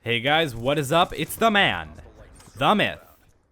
Hey guys, what is up? It's the man, the myth,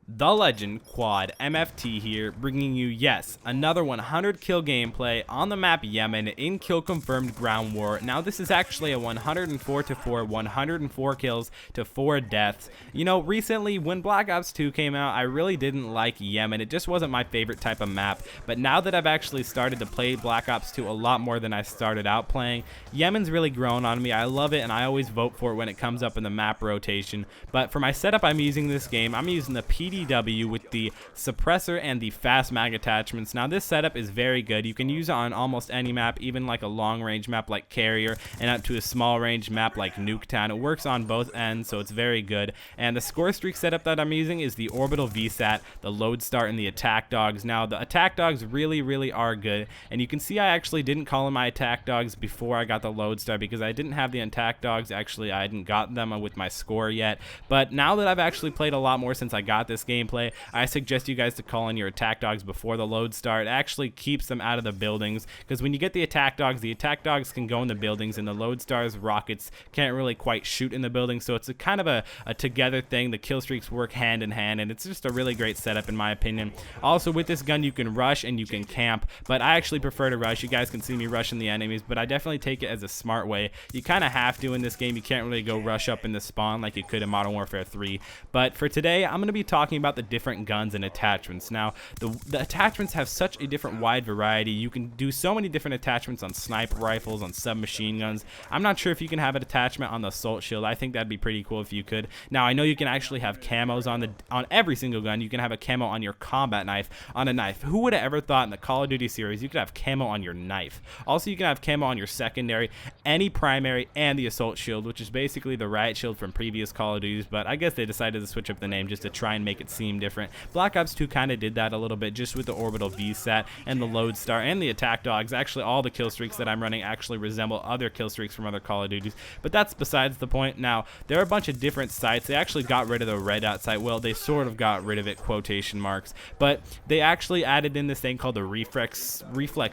the legend, Quad MFT here, bringing you, yes, another 100 kill gameplay on the map Yemen in kill confirmed ground war. Now this is actually a 104 to 4, 104 kills to 4 deaths. You know, recently when Black Ops 2 came out, I really didn't like Yemen. It just wasn't my favorite type of map. But now that I've actually started to play Black Ops 2 a lot more than I started out playing, Yemen's really grown on me. I love it and I always vote for it when it comes up in the map rotation. But for my setup I'm using this game, I'm using the PDW with the suppressor and the fast mag attachments. Now this setup is very good. You can use it on almost any map, even like a long range map like Carrier and up to a small range map like Nuketown. It works on both ends, so it's very good. And the score streak setup that I'm using is the Orbital VSAT, the Lodestar, and the Attack Dogs. Now the Attack Dogs really are good, and you can see I actually didn't call in my Attack Dogs before I got the Lodestar because I didn't have the Attack Dogs. Actually, I hadn't gotten them with my score yet, but now that I've actually played a lot more since I got this gameplay, I suggest you guys to call in your Attack Dogs before the Lodestar. It actually keeps them out of the buildings, because when you get the Attack Dogs can go in the buildings, and the Lodestar's rockets can't really quite shoot in the buildings, so it's a kind of a together thing. The kill streaks work hand in hand, and it's just a really great setup in my opinion. Also, with this gun you can rush and you can camp, but I actually prefer to rush. You guys can see me rushing the enemies, but I definitely take it as a smart way. You kind of have to in this game. You can't really go rush up in the spawn like you could in Modern Warfare 3. But for today, I'm going to be talking about the different guns and attachments. Now, the attachments have such a different wide variety. You can do so many different attachments on sniper rifles, on submachine guns. I'm not sure if you can have an attachment on the assault shield. I think that'd be pretty cool if you could. Now, I know you can actually have camos on every single gun. You can have a camo on your combat knife, on a knife. Who would have ever thought in the Call of Duty series you could have camo on your knife? Also, you can have camo on your secondary, any primary, and the assault shield, which is basically the riot shield from previous Call of Duties, but I guess they decided to switch up the name just to try and make it seem different. Black Ops 2 kind of did that a little bit just with the Orbital VSAT and the Lodestar and the Attack Dogs. Actually, all the kill streaks that I'm running actually resemble other kill streaks from other Call of Duties, but that's besides the point. Now, there are a bunch of different sights. They actually got rid of the red dot sight. Well, they sort of got rid of it, quotation marks, but they actually added in this thing called the reflex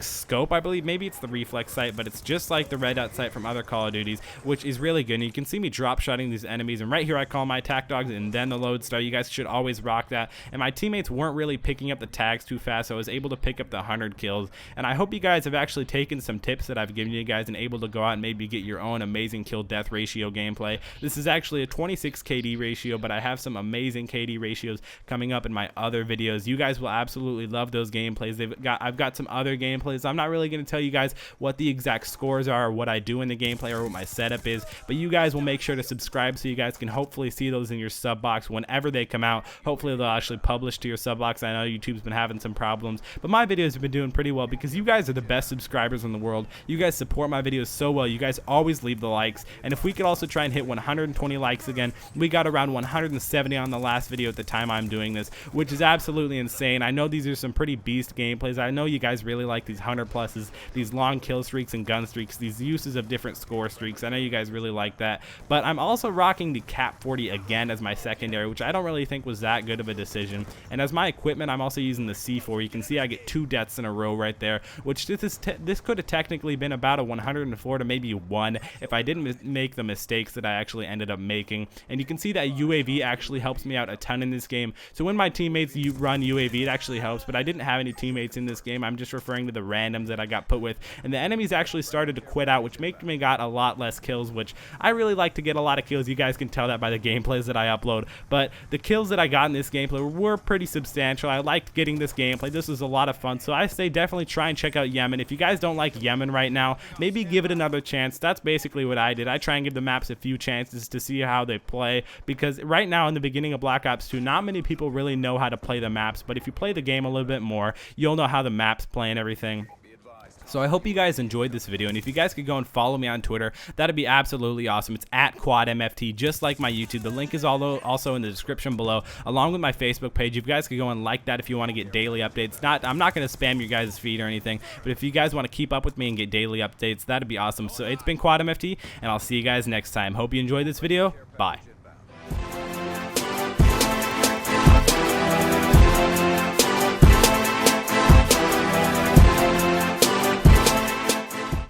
scope, I believe. Maybe it's the reflex sight, but it's just like the red dot sight from other Call of Duties, which is really good. And you can see me drop shotting these enemies, and right here I call my Attack Dogs and then the Lodestar. You guys should always rock that. And my teammates weren't really picking up the tags too fast, so I was able to pick up the 100 kills. And I hope you guys have actually taken some tips that I've given you guys and able to go out and maybe get your own amazing kill death ratio gameplay. This is actually a 26 KD ratio, but I have some amazing KD ratios coming up in my other videos. You guys will absolutely love those gameplays. I've got some other gameplays. I'm not really going to tell you guys what the exact scores are or what I do in the gameplay or what my setup is, but you guys will make sure to subscribe so you guys can hopefully see those in your sub box whenever they come out. Hopefully they'll actually publish to your sub box. I know YouTube's been having some problems, but my videos have been doing pretty well because you guys are the best subscribers in the world. You guys support my videos so well. You guys always leave the likes, and if we could also try and hit 120 likes again, we got around 170 on the last video at the time I'm doing this, which is absolutely insane. I know these are some pretty beast gameplays. I know you guys really like these 100 pluses, these long kill streaks and gun streaks, these uses of different score streaks. I know you guys really like that, but I'm also rocking the Cap 40 again as my secondary, which I don't really think was that good of a decision. And as my equipment, I'm also using the C4. You can see I get 2 deaths in a row right there, which this could have technically been about a 104 to maybe 1 if I didn't make the mistakes that I actually ended up making. And you can see that UAV actually helps me out a ton in this game. So when my teammates run UAV, it actually helps, but I didn't have any teammates in this game. I'm just referring to the randoms that I got put with, and the enemies actually started to quit out, which made me got a lot less kills, which I really like to get a lot of kills. You guys can tell that by the gameplays that I upload, but the kills that I got in this gameplay were pretty substantial. I liked getting this gameplay. This was a lot of fun, so I say definitely try and check out Yemen. If you guys don't like Yemen right now, maybe give it another chance. That's basically what I did. I try and give the maps a few chances to see how they play, because right now in the beginning of Black Ops 2, not many people really know how to play the maps, but if you play the game a little bit more, you'll know how the maps play and everything. So I hope you guys enjoyed this video, and if you guys could go and follow me on Twitter, that'd be absolutely awesome. It's at QuadMFT, just like my YouTube. The link is also in the description below, along with my Facebook page. You guys could go and like that if you want to get daily updates. I'm not going to spam your guys' feed or anything, but if you guys want to keep up with me and get daily updates, that'd be awesome. So it's been QuadMFT, and I'll see you guys next time. Hope you enjoyed this video. Bye.